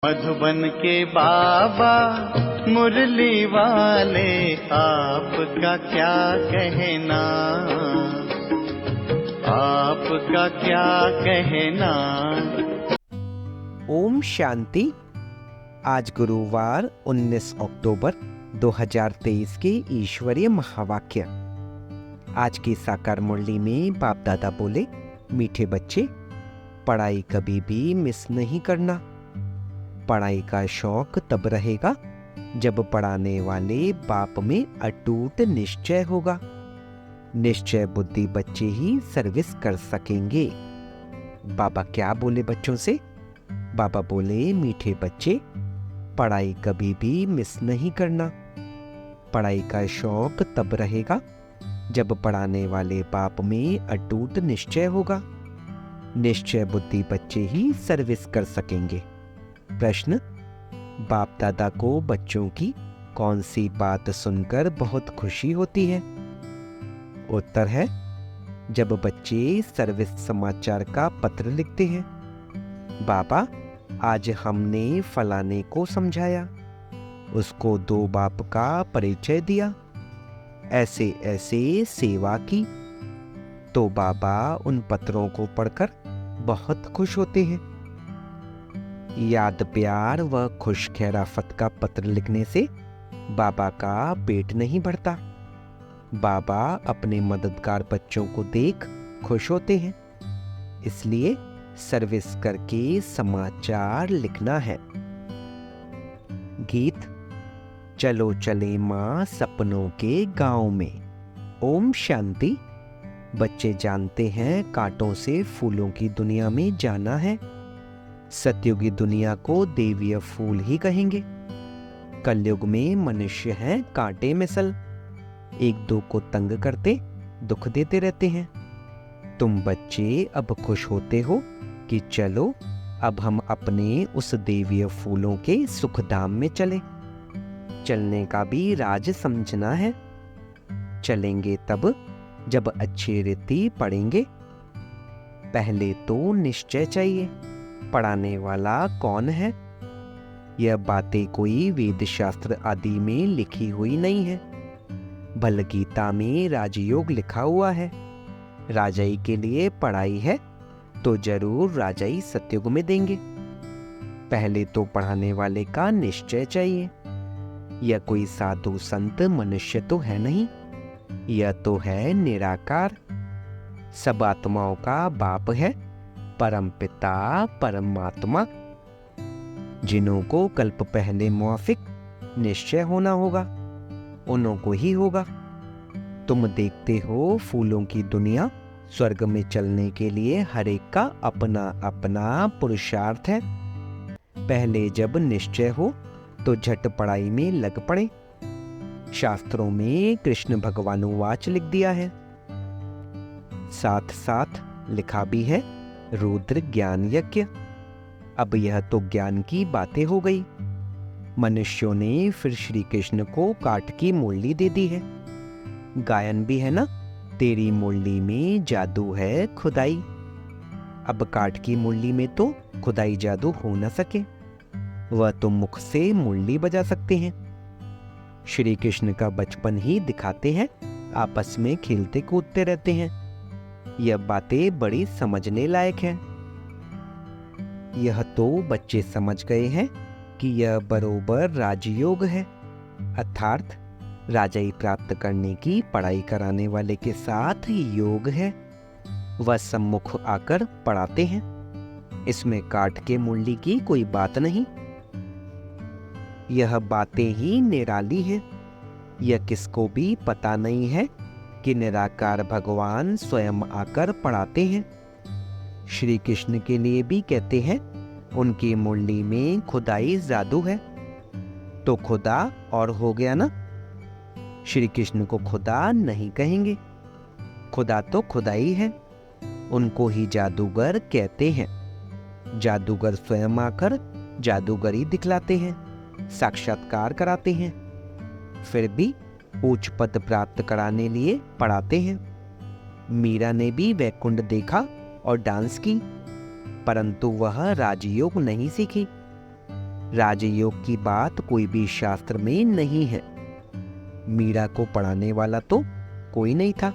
मधुबन के बाबा मुरली वाले, आपका क्या कहना, आपका क्या कहना। ओम शांति। आज गुरुवार 19 अक्टूबर 2023 के ईश्वरीय महावाक्य। आज की साकार मुरली में बाप दादा बोले, मीठे बच्चे, पढ़ाई कभी भी मिस नहीं करना। पढ़ाई का शौक तब रहेगा जब पढ़ाने वाले बाप में अटूट निश्चय होगा। निश्चय बुद्धि बच्चे ही सर्विस कर सकेंगे। बाबा क्या बोले बच्चों से? बाबा बोले, मीठे बच्चे, पढ़ाई कभी भी मिस नहीं करना। पढ़ाई का शौक तब रहेगा जब पढ़ाने वाले बाप में अटूट निश्चय होगा। निश्चय बुद्धि बच्चे ही सर्विस कर सकेंगे। प्रश्न, बाप दादा को बच्चों की कौन सी बात सुनकर बहुत खुशी होती है? उत्तर है, जब बच्चे सर्विस समाचार का पत्र लिखते हैं। बाबा, आज हमने फलाने को समझाया, उसको दो बाप का परिचय दिया, ऐसे ऐसे सेवा की, तो बाबा उन पत्रों को पढ़कर बहुत खुश होते हैं। याद प्यार व खुश खैराफत का पत्र लिखने से बाबा का पेट नहीं भरता। बाबा अपने मददगार बच्चों को देख खुश होते हैं, इसलिए सर्विस करके समाचार लिखना है। गीत, चलो चले माँ सपनों के गांव में। ओम शांति। बच्चे जानते हैं कांटों से फूलों की दुनिया में जाना है। सतयुगी दुनिया को देवीय फूल ही कहेंगे। कलयुग में मनुष्य हैं कांटे मिसल, एक दो को तंग करते दुख देते रहते हैं। तुम बच्चे अब खुश होते हो कि चलो अब हम अपने उस देवीय फूलों के सुखधाम में चले। चलने का भी राज समझना है। चलेंगे तब जब अच्छी रीति पढ़ेंगे। पहले तो निश्चय चाहिए, पढ़ाने वाला कौन है। यह बातें कोई वेद शास्त्र आदि में लिखी हुई नहीं है। भल गीता में राजयोग लिखा हुआ है। राजाई के लिए पढ़ाई है तो जरूर राजाई सतयुग में देंगे। पहले तो पढ़ाने वाले का निश्चय चाहिए। यह कोई साधु संत मनुष्य तो है नहीं, यह तो है निराकार, सब आत्माओं का बाप है, परम पिता परमात्मा। जिन्हों को कल्प पहले मुआफिक निश्चय होना होगा, उन्हों को ही होगा। तुम देखते हो फूलों की दुनिया, स्वर्ग में चलने के लिए हर एक का अपना अपना पुरुषार्थ है। पहले जब निश्चय हो तो झट पढ़ाई में लग पड़े। शास्त्रों में कृष्ण भगवानुवाच लिख दिया है, साथ साथ लिखा भी है रुद्र ज्ञान यज्ञ। अब यह तो ज्ञान की बातें हो गई। मनुष्यों ने फिर श्री कृष्ण को काठ की मुरली दे दी है। गायन भी है ना, तेरी मुरली में जादू है खुदाई। अब काठ की मुरली में तो खुदाई जादू हो न सके, वह तो मुख से मुरली बजा सकते हैं। श्री कृष्ण का बचपन ही दिखाते हैं, आपस में खेलते कूदते रहते हैं। यह बातें बड़ी समझने लायक हैं। यह तो बच्चे समझ गए हैं कि यह बरोबर राजयोग है, अर्थात राजाई प्राप्त करने की पढ़ाई कराने वाले के साथ योग है। वह सम्मुख आकर पढ़ाते हैं, इसमें काठ के मुरली की कोई बात नहीं। यह बातें ही निराली हैं। यह किसको भी पता नहीं है कि निराकार भगवान स्वयं आकर पढ़ाते हैं। श्री कृष्ण के लिए भी कहते हैं, उनकी मुरली में खुदाई जादू है, तो खुदा और हो गया ना। श्री कृष्ण को खुदा नहीं कहेंगे, खुदा तो खुदा ही है। उनको ही जादूगर कहते हैं। जादूगर स्वयं आकर जादूगरी दिखलाते हैं, साक्षात्कार कराते हैं, फिर भी उच्च पद प्राप्त कराने लिए पढ़ाते हैं। मीरा ने भी वैकुंठ देखा और डांस की, परंतु वह राजयोग नहीं सीखी। राजयोग की बात कोई भी शास्त्र में नहीं है। मीरा को पढ़ाने वाला तो कोई नहीं था।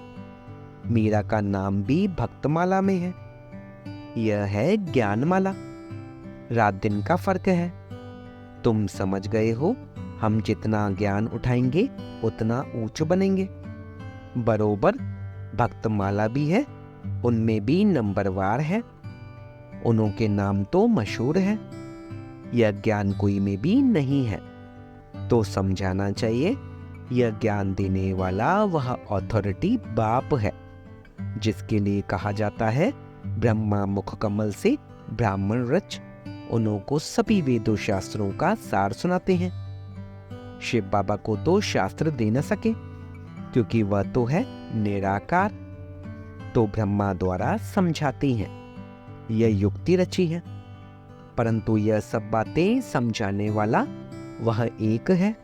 मीरा का नाम भी भक्तमाला में है। यह है ज्ञानमाला। रात दिन का फर्क है। तुम समझ गए हो, हम जितना ज्ञान उठाएंगे उतना ऊंच बनेंगे। बरोबर भक्तमाला भी है, उनमें भी नंबरवार है। उन्हों के नाम तो मशहूर है। यह ज्ञान कोई में भी नहीं है। तो समझाना चाहिए, यह ज्ञान देने वाला वह अथॉरिटी बाप है, जिसके लिए कहा जाता है ब्रह्मा मुख कमल से ब्राह्मण रच। उन्हों को सभी वेदों शास्त्रों का सार सुनाते हैं। शिव बाबा को तो शास्त्र दे न सके, क्योंकि वह तो है निराकार। तो ब्रह्मा द्वारा समझाते हैं। यह युक्ति रची है, परंतु यह सब बातें समझाने वाला वह एक है।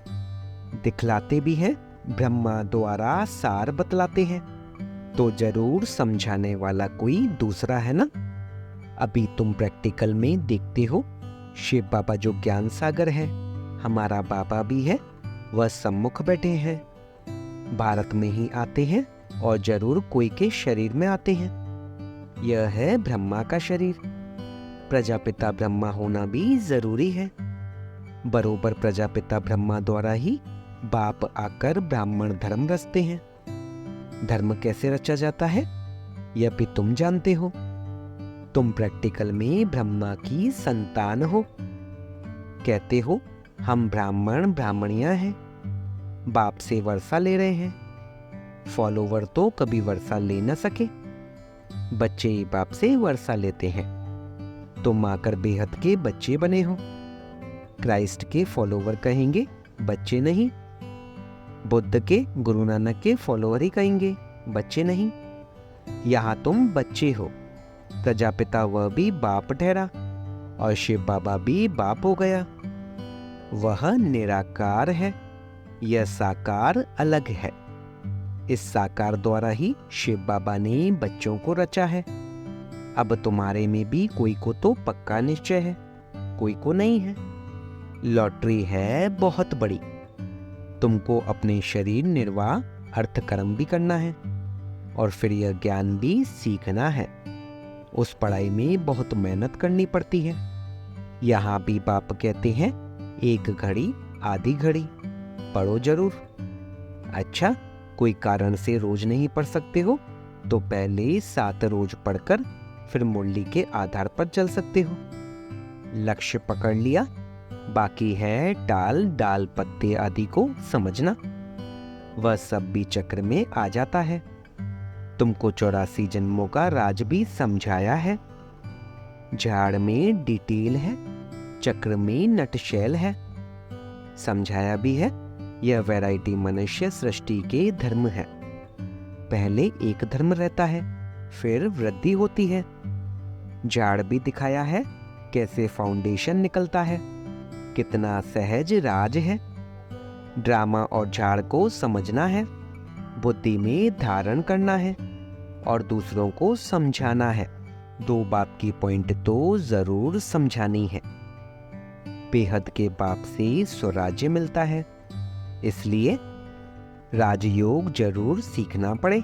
दिखलाते भी हैं, ब्रह्मा द्वारा सार बतलाते हैं, तो जरूर समझाने वाला कोई दूसरा है ना। अभी तुम प्रैक्टिकल में देखते हो, शिव बाबा जो ज्ञान सागर है, हमारा बाबा भी है, वह सम्मुख बैठे हैं। भारत में ही आते हैं और जरूर कोई के शरीर में आते हैं। यह है ब्रह्मा का शरीर। प्रजापिता ब्रह्मा होना भी जरूरी है। बरोबर प्रजापिता ब्रह्मा द्वारा ही बाप आकर ब्राह्मण धर्म रचते हैं। धर्म कैसे रचा जाता है, यह भी तुम जानते हो। तुम प्रैक्टिकल में ब्रह्मा की संतान हो। कहते हो हम ब्राह्मण ब्राह्मणियां हैं, बाप से वर्षा ले रहे हैं। फॉलोवर तो कभी वर्षा ले न सके, बच्चे ही बाप से वर्षा लेते हैं। तुम आकर बेहद के बच्चे बने हो। क्राइस्ट के फॉलोवर कहेंगे, बच्चे नहीं। बुद्ध के, गुरु नानक के फॉलोवर ही कहेंगे, बच्चे नहीं। यहां तुम बच्चे हो। प्रजापिता वह भी बाप ठहरा और शिव बाबा भी बाप हो गया। वह निराकार है, यह साकार अलग है। इस साकार द्वारा ही शिव बाबा ने बच्चों को रचा है। अब तुम्हारे में भी कोई को तो पक्का निश्चय है, कोई को नहीं है। लॉटरी है बहुत बड़ी। तुमको अपने शरीर निर्वाह अर्थ कर्म भी करना है और फिर यह ज्ञान भी सीखना है। उस पढ़ाई में बहुत मेहनत करनी पड़ती है। यहाँ भी बाप कहते हैं, एक घड़ी आधी घड़ी पढ़ो जरूर। अच्छा, कोई कारण से रोज नहीं पढ़ सकते हो तो पहले 7 रोज पढ़कर फिर मुरली के आधार पर चल सकते हो। लक्ष्य पकड़ लिया, बाकी है टाल डाल पत्ते आदि को समझना। वह सब भी चक्र में आ जाता है। तुमको 84 जन्मों का राज भी समझाया है। झाड़ में डिटेल है, चक्र में नटशैल है। समझाया भी है, यह वैरायटी मनुष्य सृष्टि के धर्म है। पहले एक धर्म रहता है, फिर वृद्धि होती है। झाड़ भी दिखाया है, कैसे फाउंडेशन निकलता है, कितना सहज राज है। ड्रामा और झाड़ को समझना है, बुद्धि में धारण करना है और दूसरों को समझाना है। 2 बाप की पॉइंट तो जरूर समझानी है। बेहद के बाप से स्वराज्य मिलता है, इसलिए राजयोग जरूर सीखना पड़े।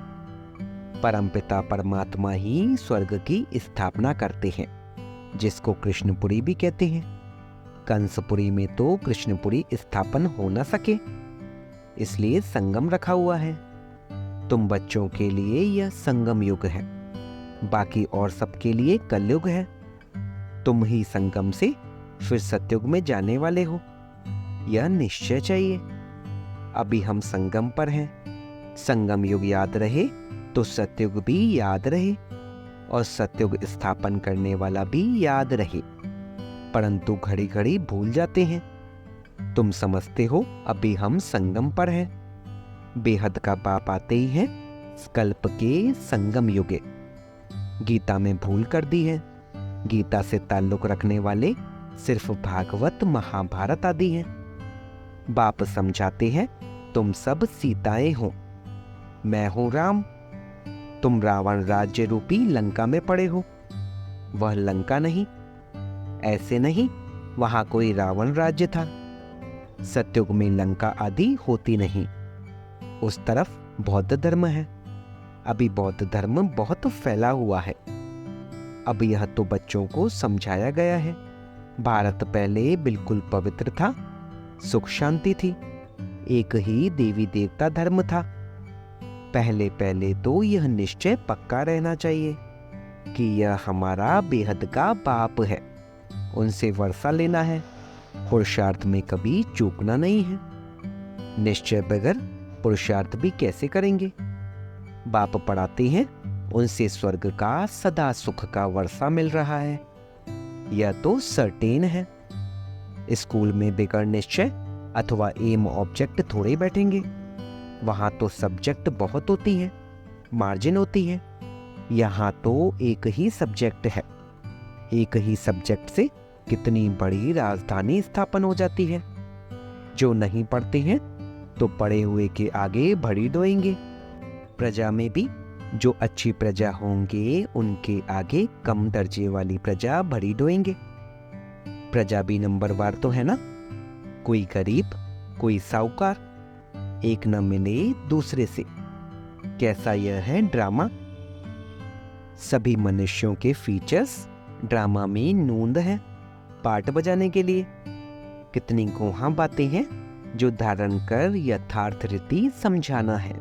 परमपिता परमात्मा ही स्वर्ग की स्थापना करते हैं, जिसको कृष्णपुरी भी कहते हैं। कंसपुरी में तो कृष्णपुरी स्थापन हो न सके, इसलिए संगम रखा हुआ है। तुम बच्चों के लिए यह संगम युग है, बाकी और सबके लिए कलयुग है। तुम ही संगम से फिर सतयुग में जाने वाले हो, यह निश्चय चाहिए। अभी हम संगम पर हैं। संगम युग याद रहे तो सतयुग भी याद रहे और सतयुग स्थापन करने वाला भी याद रहे, परंतु घड़ी घड़ी भूल जाते हैं। तुम समझते हो अभी हम संगम पर हैं। बेहद का बाप आते ही है कल्प के संगम युगे। गीता में भूल कर दी है। गीता से ताल्लुक रखने वाले सिर्फ भागवत महाभारत आदि हैं। बाप समझाते हैं, तुम सब सीताएं हो, मैं हूं राम। तुम रावण राज्य रूपी लंका में पड़े हो, वह लंका नहीं। ऐसे नहीं, वहां कोई रावण राज्य था। सतयुग में लंका आदि होती नहीं। उस तरफ बौद्ध धर्म है। अभी बौद्ध धर्म बहुत फैला हुआ है। अब यह तो बच्चों को समझाया गया है। भारत पहले बिल्कुल पवित्र था, सुख शांति थी, एक ही देवी देवता धर्म था। पहले पहले तो यह निश्चय पक्का रहना चाहिए कि यह हमारा बेहद का बाप है। उनसे वर्षा लेना है, पुरुषार्थ में कभी चूकना नहीं है। निश्चय बगैर पुरुषार्थ भी कैसे करेंगे? बाप पढ़ाते हैं, उनसे स्वर्ग का सदा सुख का वर्षा मिल रहा है, यह तो सर्टेन है। स्कूल में बगैर निश्चय अथवा एम ऑब्जेक्ट थोड़े बैठेंगे। वहां तो सब्जेक्ट बहुत होती है, मार्जिन होती है। यहाँ तो एक ही सब्जेक्ट है। एक ही सब्जेक्ट से कितनी बड़ी राजधानी स्थापन हो जाती है। जो नहीं पढ़ते हैं तो पढ़े हुए के आगे भड़ी डोएंगे। प्रजा में भी जो अच्छी प्रजा होंगे उनके आगे कम दर्जे वाली प्रजा भड़ी डोएंगे। प्रजा भी नंबरवार तो है ना, कोई गरीब कोई साहूकार, एक न मिले दूसरे से। कैसा यह है ड्रामा? सभी मनुष्यों के फीचर्स ड्रामा में नूंद है पार्ट बजाने के लिए। कितनी गोहा बातें हैं जो धारण कर यथार्थ रीति समझाना है।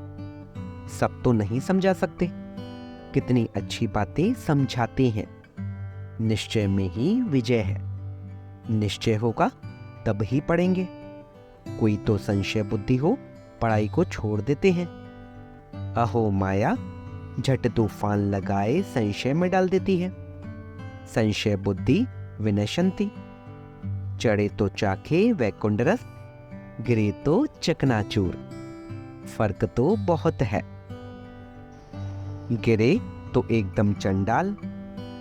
सब तो नहीं समझा सकते। कितनी अच्छी बातें समझाते हैं। निश्चय में ही विजय है। निश्चय होगा तब ही पढ़ेंगे। कोई तो संशय बुद्धि हो पढ़ाई को छोड़ देते हैं। अहो माया झट तूफान लगाए संशय में डाल देती है। संशय बुद्धि विनशंति। चढ़े तो चाखे वैकुंठ रस, गिरे तो चकनाचूर। फर्क तो बहुत है। गिरे तो एकदम चंडाल,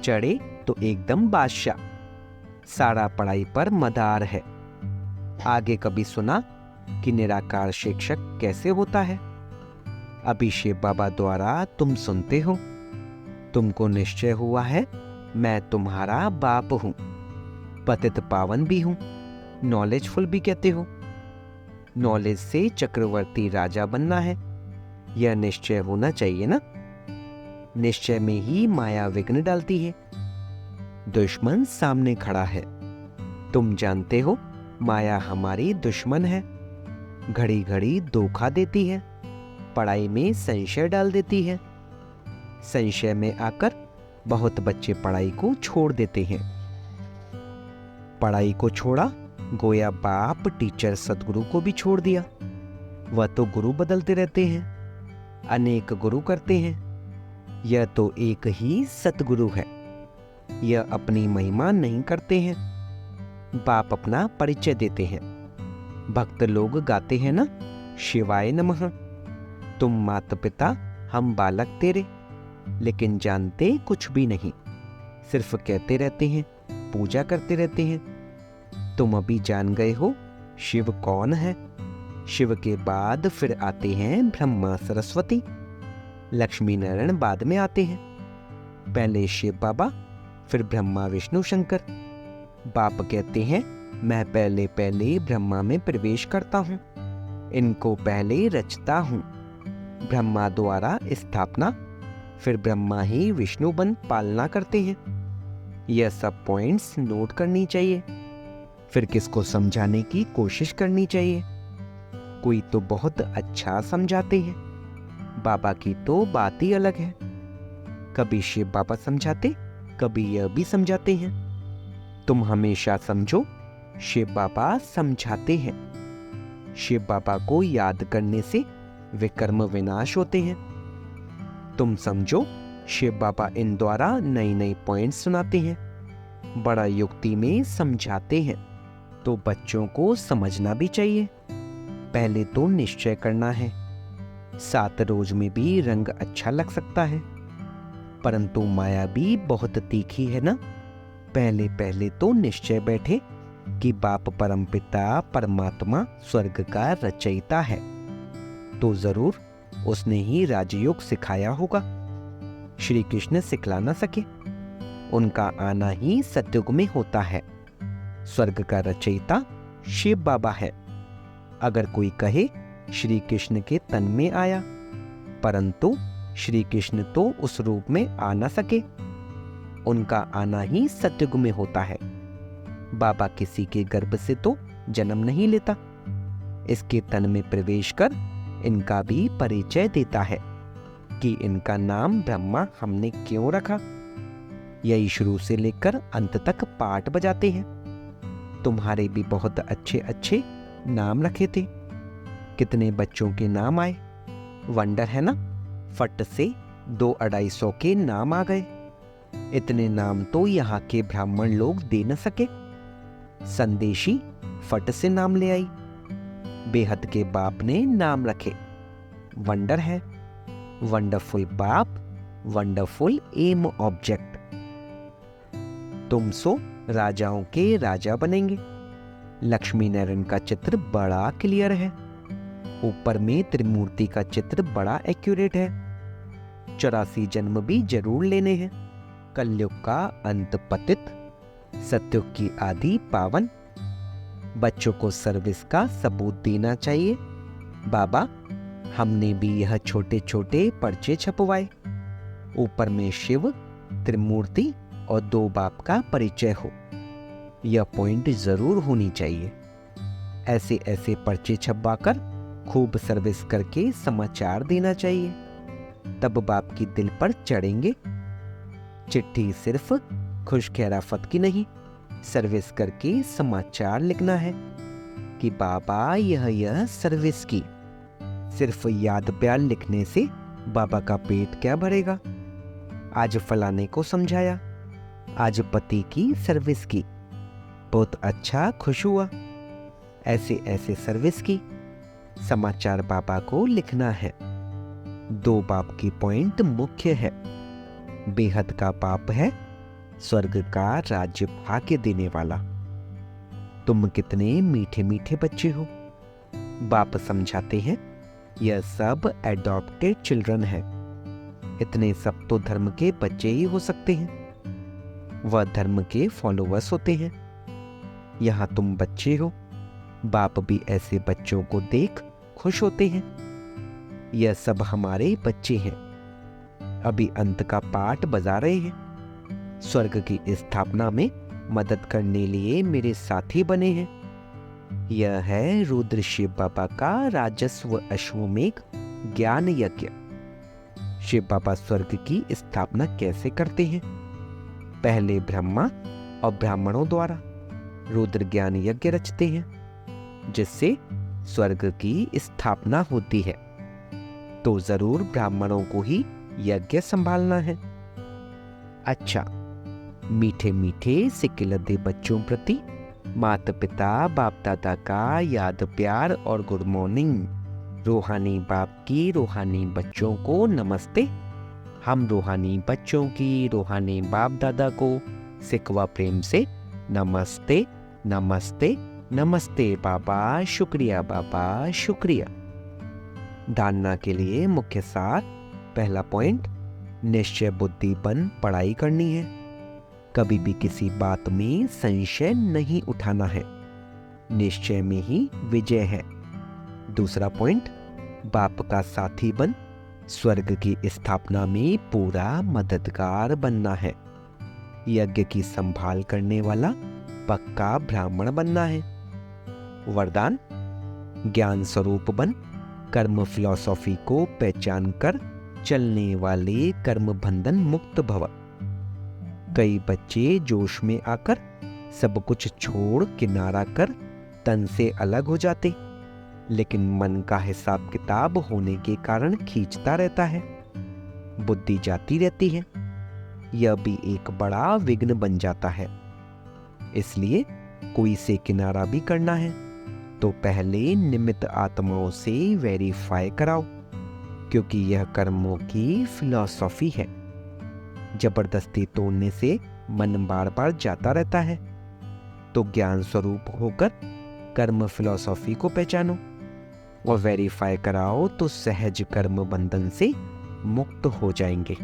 चढ़े तो एकदम बादशाह। सारा पढ़ाई पर मदार है। आगे कभी सुना कि निराकार शिक्षक कैसे होता है? अभिषेक बाबा द्वारा तुम सुनते हो। तुमको निश्चय हुआ है मैं तुम्हारा बाप हूं, पतित पावन भी हूं, नॉलेजफुल भी कहते हो। नॉलेज से चक्रवर्ती राजा बनना है, यह निश्चय होना चाहिए ना। निश्चय में ही माया विघ्न डालती है। दुश्मन सामने खड़ा है। तुम जानते हो माया हमारी दुश्मन है। घड़ी घड़ी धोखा देती है, पढ़ाई में संशय डाल देती है। संशय में आकर बहुत बच्चे पढ़ाई को छोड़ देते हैं। पढ़ाई को छोड़ा गोया बाप टीचर सदगुरु को भी छोड़ दिया। वह तो गुरु बदलते रहते हैं, अनेक गुरु करते हैं। यह तो एक ही सतगुरु है। यह अपनी महिमा नहीं करते हैं। बाप अपना परिचय देते हैं। भक्त लोग गाते हैं ना, शिवाय नमः। तुम माता पिता हम बालक तेरे, लेकिन जानते कुछ भी नहीं। सिर्फ कहते रहते हैं, पूजा करते रहते हैं। तुम अभी जान गए हो शिव कौन है। शिव के बाद फिर आते हैं ब्रह्मा सरस्वती, लक्ष्मी नारायण बाद में आते हैं। पहले शिव बाबा, फिर ब्रह्मा विष्णु शंकर। बाप कहते हैं मैं पहले पहले ब्रह्मा में प्रवेश करता हूं, इनको पहले रचता हूं। ब्रह्मा द्वारा स्थापना, फिर ब्रह्मा ही विष्णु बन पालना करते हैं। यह सब पॉइंट्स नोट करनी चाहिए। फिर किसको समझाने की कोशिश करनी चाहिए। कोई तो बहुत अच्छा समझाते हैं। बाबा की तो बात ही अलग है। कभी शिव बाबा समझाते, कभी यह भी समझाते हैं। तुम हमेशा समझो शिव बाबा समझाते हैं। शिव बाबा को याद करने से विकर्म विनाश होते हैं। तुम समझो शिव बाबा इन द्वारा नई नई पॉइंट्स सुनाते हैं, बड़ा युक्ति में समझाते हैं। तो बच्चों को समझना भी चाहिए। पहले तो निश्चय करना है। 7 रोज में भी रंग अच्छा लग सकता है, परंतु माया भी बहुत तीखी है ना। पहले पहले तो निश्चय बैठे कि बाप परमपिता परमात्मा स्वर्ग का रचयिता है, तो जरूर उसने ही राजयोग सिखाया होगा। श्री कृष्ण सिखला ना सके, उनका आना ही सतयुग में होता है। स्वर्ग का रचयिता शिव बाबा है। अगर कोई कहे श्री कृष्ण के तन में आया, परंतु श्री कृष्ण तो उस रूप में आ न सके, उनका आना ही सत्युग में होता है। बाबा किसी के गर्भ से तो जन्म नहीं लेता, इसके तन में प्रवेश कर इनका भी परिचय देता है कि इनका नाम ब्रह्मा हमने क्यों रखा। यही शुरू से लेकर अंत तक पाठ बजाते हैं। तुम्हारे भी बहुत अच्छे अच्छे नाम रखे थे। कितने बच्चों के नाम आए, वंडर है ना। फट से 200-250 के नाम आ गए। इतने नाम तो यहाँ के ब्राह्मण लोग दे न सके। संदेशी फट से नाम ले आई। बेहद के बाप ने नाम रखे। वंडर है, वंडरफुल बाप, वंडरफुल एम ऑब्जेक्ट। तुम सो राजाओं के राजा बनेंगे। लक्ष्मी नारायण का चित्र बड़ा क्लियर है। ऊपर में त्रिमूर्ति का चित्र बड़ा एक्यूरेट है। 84 जन्म भी जरूर लेने हैं। कलयुग का अंत पतित, सत्युग की आदि पावन। बच्चों को सर्विस का सबूत देना चाहिए। बाबा, हमने भी यह छोटे छोटे पर्चे छपवाए। ऊपर में शिव, त्रिमूर्ति और 2 बाप का परिचय हो। यह पॉइंट जरूर होनी चाहिए। ऐसे ऐसे पर्चे छपवाकर खूब सर्विस करके समाचार देना चाहिए, तब बाप की दिल पर चढ़ेंगे। चिट्ठी सिर्फ खुशखैराफत की नहीं, सर्विस करके समाचार लिखना है कि बाबा यह सर्विस की। सिर्फ याद प्यार लिखने से बाबा का पेट क्या भरेगा। आज फलाने को समझाया, आज पति की सर्विस की, बहुत अच्छा, खुश हुआ। ऐसे ऐसे सर्विस की समाचार बाबा को लिखना है। 2 बाप की पॉइंट मुख्य है। बेहद का बाप है स्वर्ग का राज्य भाग्य देने वाला। तुम कितने मीठे मीठे बच्चे हो। बाप समझाते हैं यह सब एडॉप्टेड चिल्ड्रन है। इतने सब तो धर्म के बच्चे ही हो सकते हैं। वह धर्म के फॉलोवर्स होते हैं। यहां तुम बच्चे हो। बाप भी ऐसे बच्चों को देख खुश होते हैं। यह सब हमारे बच्चे हैं। अभी अंत का पाठ बजा रहे हैं। स्वर्ग की स्थापना में मदद करने लिए मेरे साथी बने हैं। यह है रुद्र शिव बाबा का राजस्व अश्वमेघ ज्ञान यज्ञ। शिव बाबा स्वर्ग की स्थापना कैसे करते हैं? पहले ब्रह्मा और ब्राह्मणों द्वारा रुद्र ज्ञान यज्ञ रचते हैं, जिससे स्वर्ग की स्थापना होती है। तो जरूर ब्राह्मणों को ही यज्ञ संभालना है। अच्छा, मीठे मीठे सिकिलदे बच्चों प्रति माता पिता बाप दादा का याद प्यार और गुड मॉर्निंग। रूहानी बाप की रूहानी बच्चों को नमस्ते। हम रूहानी बच्चों की रूहानी बाप दादा को सिकवा प्रेम से नमस्ते नमस्ते नमस्ते बाबा, शुक्रिया बाबा, शुक्रिया। जानना के लिए मुख्य सार। पहला पॉइंट, निश्चय बुद्धि बन पढ़ाई करनी है। कभी भी किसी बात में संशय नहीं उठाना है। निश्चय में ही विजय है। दूसरा पॉइंट, बाप का साथी बन स्वर्ग की स्थापना में पूरा मददगार बनना है। यज्ञ की संभाल करने वाला पक्का ब्राह्मण बनना है। वरदान, ज्ञान स्वरूप बन कर्म फिलॉसफी को पहचान कर चलने वाले कर्म बंधन मुक्त भव। कई बच्चे जोश में आकर सब कुछ छोड़ किनारा कर तन से अलग हो जाते, लेकिन मन का हिसाब किताब होने के कारण खींचता रहता है, बुद्धि जाती रहती है। यह भी एक बड़ा विघ्न बन जाता है। इसलिए कोई से किनारा भी करना है तो पहले निमित्त आत्माओं से वेरीफाई कराओ, क्योंकि यह कर्मों की फिलॉसफी है। जबरदस्ती तोड़ने से मन बार बार जाता रहता है। तो ज्ञान स्वरूप होकर कर्म फिलॉसफी को पहचानो और वेरीफाई कराओ तो सहज कर्म बंधन से मुक्त हो जाएंगे।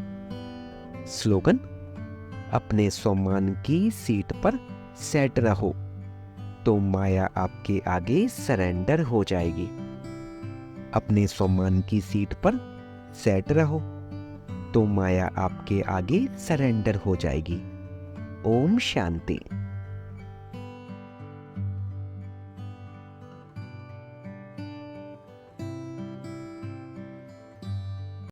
स्लोगन, अपने सम्मान की सीट पर सेट रहो, तो माया आपके आगे सरेंडर हो जाएगी। अपने सम्मान की सीट पर सेट रहो तो माया आपके आगे सरेंडर हो जाएगी। ओम शांति।